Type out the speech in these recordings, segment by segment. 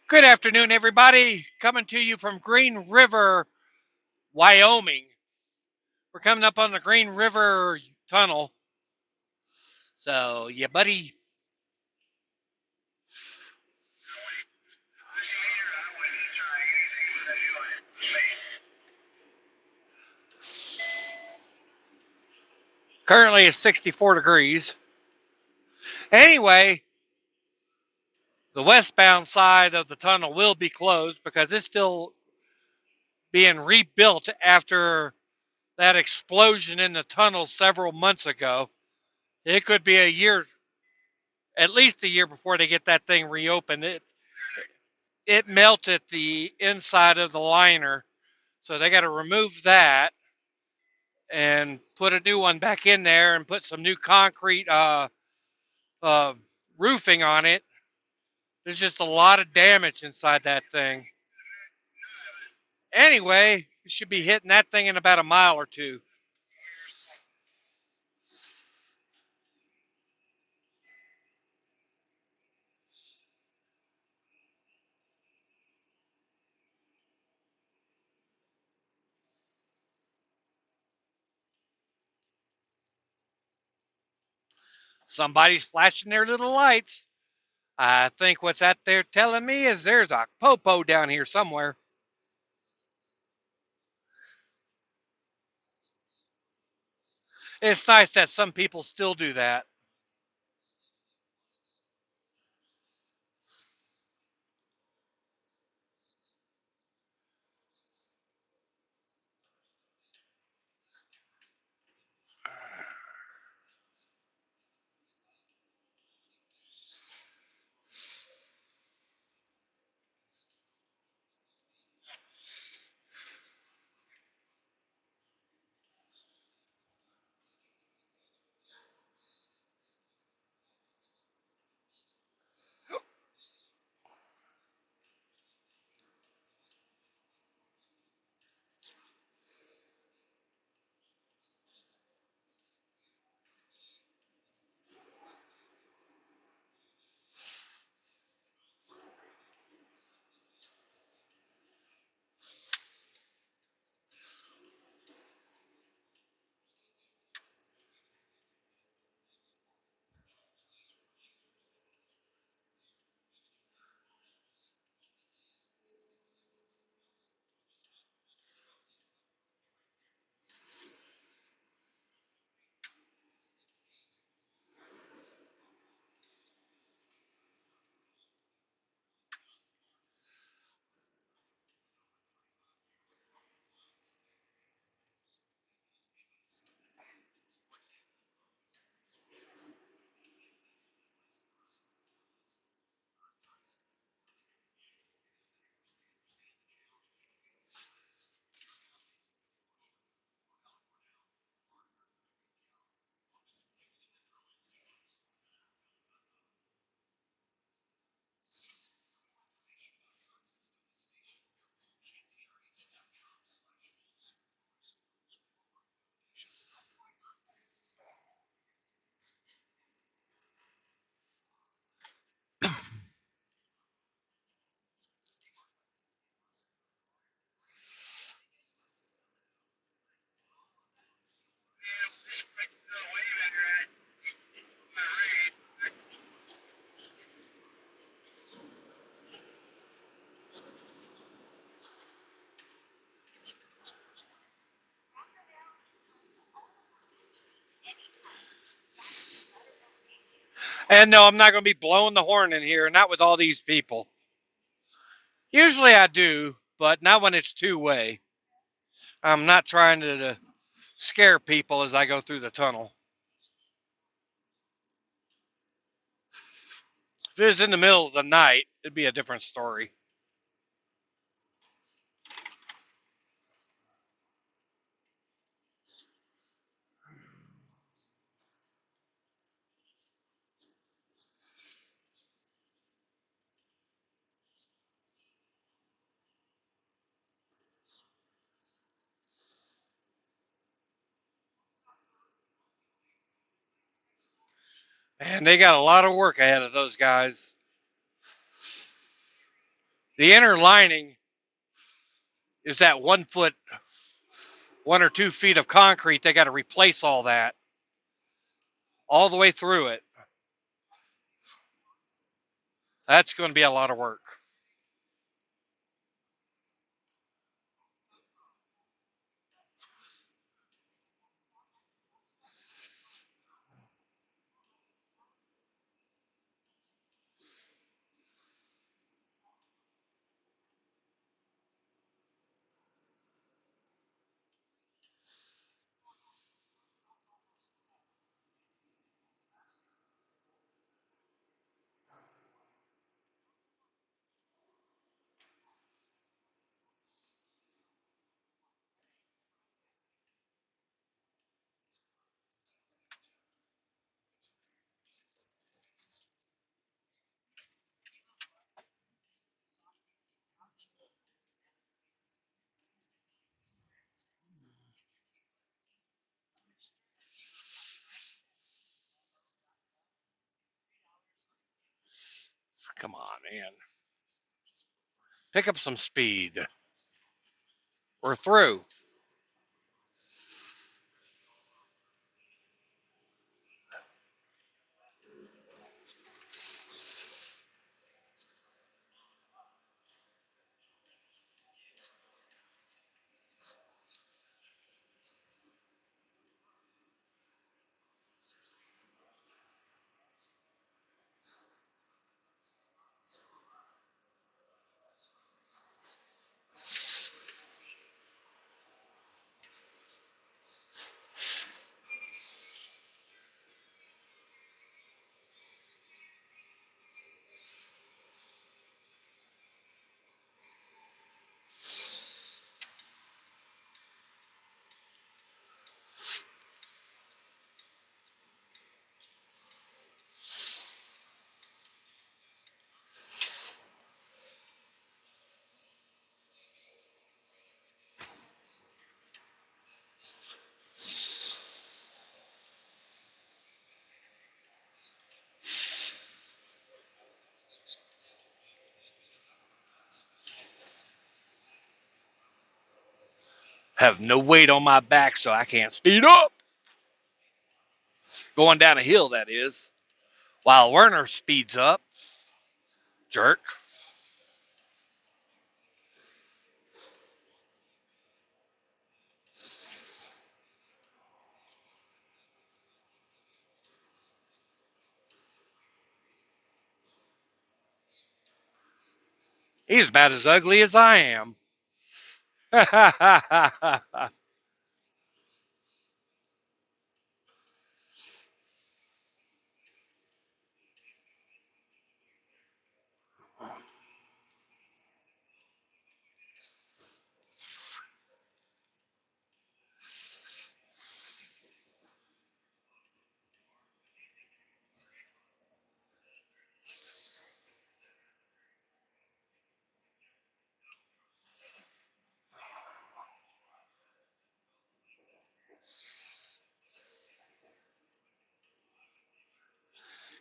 Good afternoon, everybody. Coming to you from Green River, Wyoming. We're coming up on the Green River Tunnel. So, yeah, buddy. Currently it's 64 degrees. Anyway, the westbound side of the tunnel will be closed because it's still being rebuilt after that explosion in the tunnel several months ago. It could be a year, at least a year before they get that thing reopened. It melted the inside of the liner. So they got to remove that and put a new one back in there and put some new concrete uh, roofing on it. There's just a lot of damage inside that thing. Anyway, you should be hitting that thing in about a mile or two. Somebody's flashing their little lights. I think what's out there telling me is there's a popo down here somewhere. It's nice that some people still do that. And no, I'm not going to be blowing the horn in here, not with all these people. Usually I do, but not when it's two way. I'm not trying to scare people as I go through the tunnel. If it was in the middle of the night, it'd be a different story. And they got a lot of work ahead of those guys. The inner lining is that 1 foot, 1 or 2 feet of concrete. They got to replace all that all the way through it. That's going to be a lot of work. Come on, man. Pick up some speed. We're through. Have no weight on my back, so I can't speed up. Going down a hill, that is. While Werner speeds up. Jerk. He's about as ugly as I am.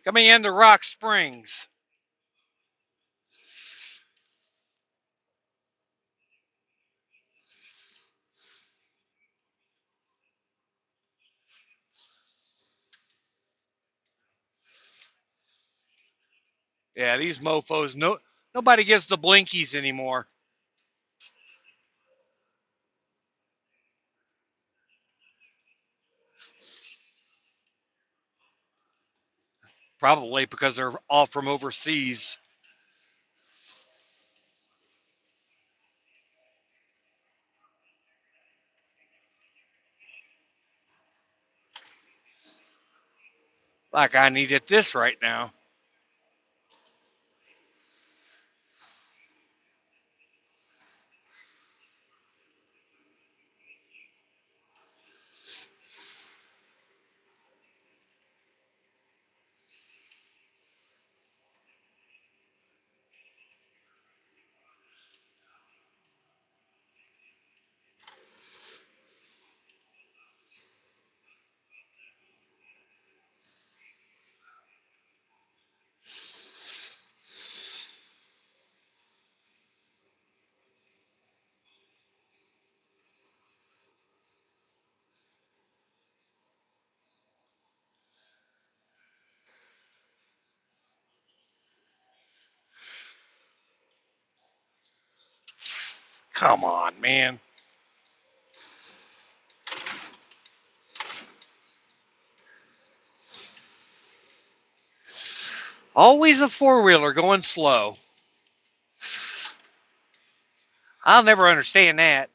Coming into Rock Springs. Yeah, these mofos, nobody gets the blinkies anymore. Probably because they're all from overseas. Like I needed this right now. Come on, man. Always a four-wheeler going slow. I'll never understand that.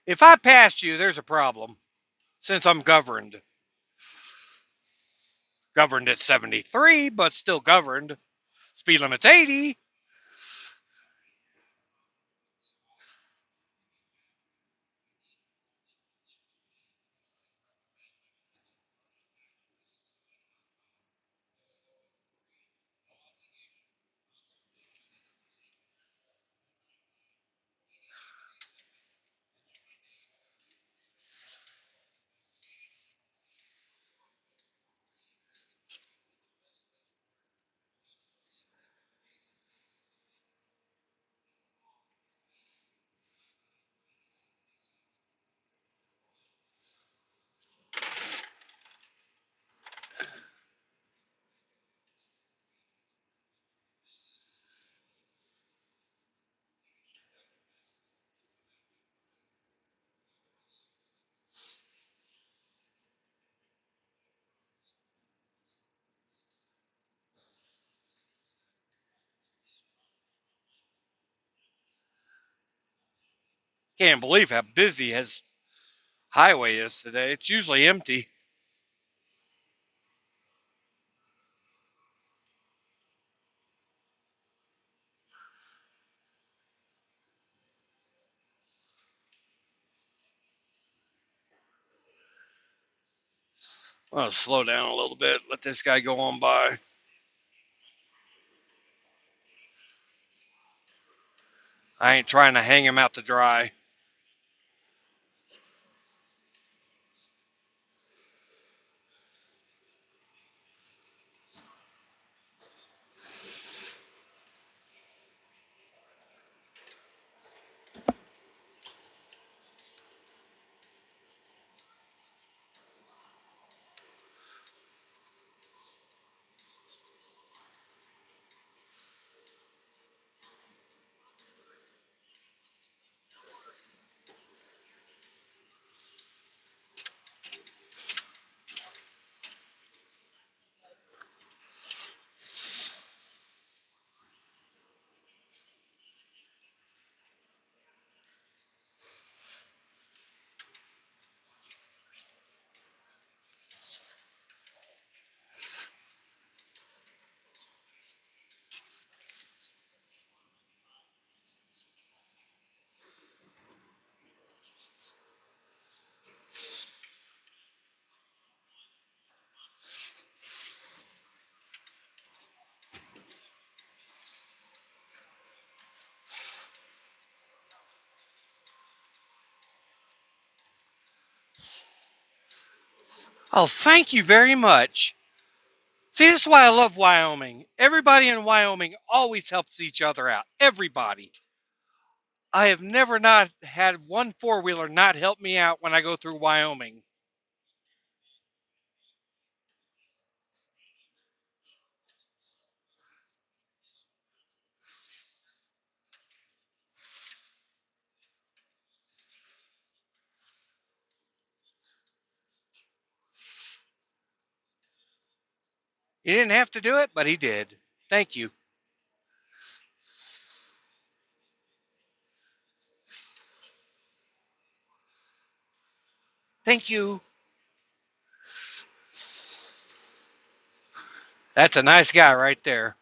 If I pass you, there's a problem. Since I'm governed. Governed at 73, but still governed. Speed limit's 80. Can't believe how busy his highway is today. It's usually empty. I'll slow down a little bit. Let this guy go on by. I ain't trying to hang him out to dry. Oh, thank you very much. See, this is why I love Wyoming. Everybody in Wyoming always helps each other out. Everybody. I have never not had one four-wheeler not help me out when I go through Wyoming. He didn't have to do it, but he did. Thank you. Thank you. That's a nice guy right there.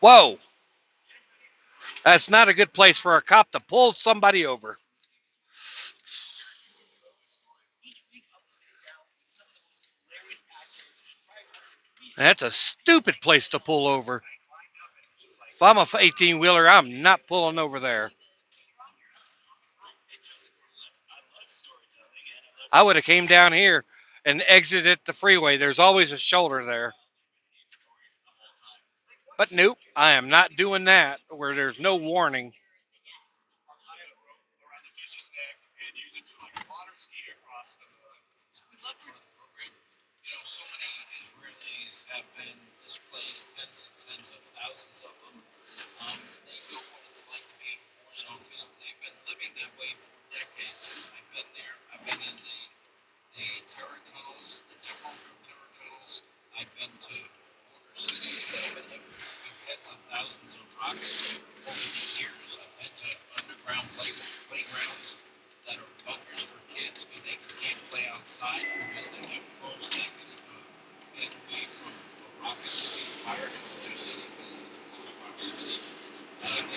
Whoa, that's not a good place for a cop to pull somebody over. That's a stupid place to pull over. If I'm a 18 wheeler, I'm not pulling over there. I would have came down here and exited the freeway. There's always a shoulder there. But nope, I am not doing that where there's no warning.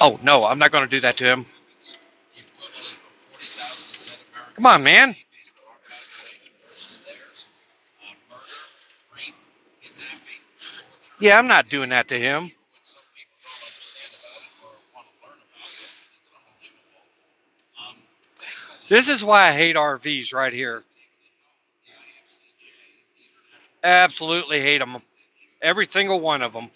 Oh no, I'm not going to do that to him. Come on, man. Yeah, I'm not doing that to him. This is why I hate RVs right here. Absolutely hate them. Every single one of them.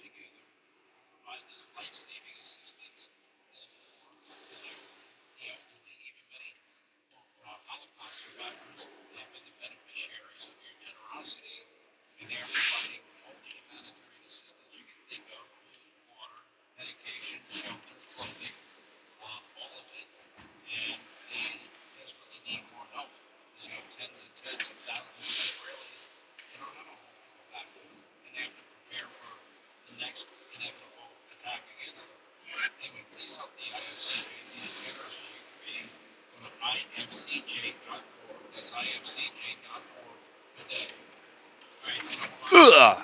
Ugh.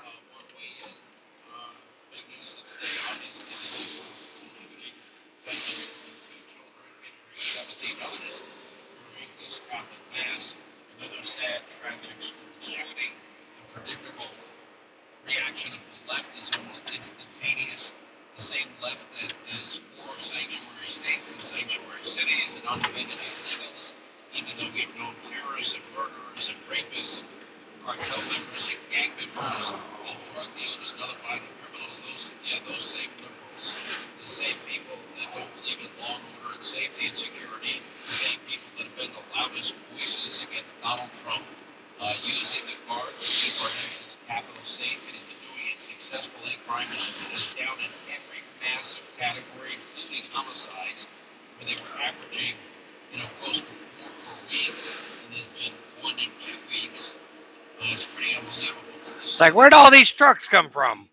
It's like, where'd all these trucks come from?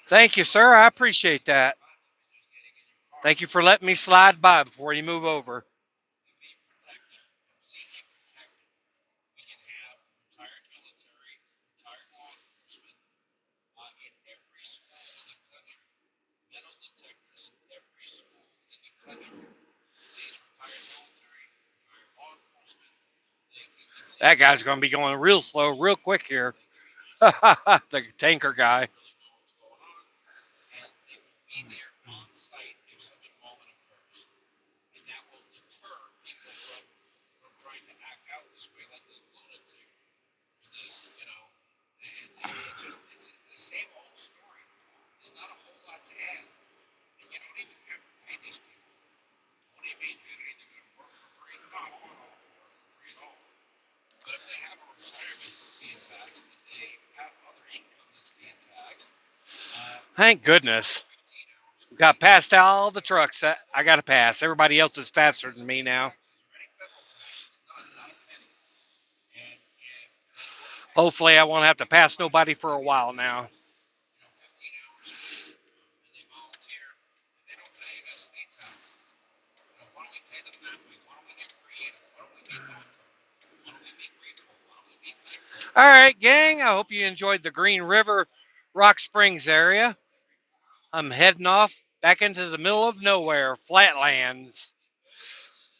Thank you, sir. I appreciate that. Thank you for letting me slide by before you move over. That guy's going to be going real slow, real quick here. The tanker guy. Thank goodness. We got past all the trucks. I got to pass. Everybody else is faster than me now. Hopefully, I won't have to pass nobody for a while now. All right, gang. I hope you enjoyed the Green River, Rock Springs area. I'm heading off back into the middle of nowhere, flatlands.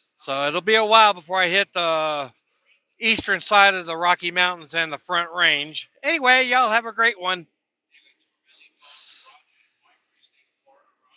So it'll be a while before I hit the eastern side of the Rocky Mountains and the Front Range. Anyway, y'all have a great one.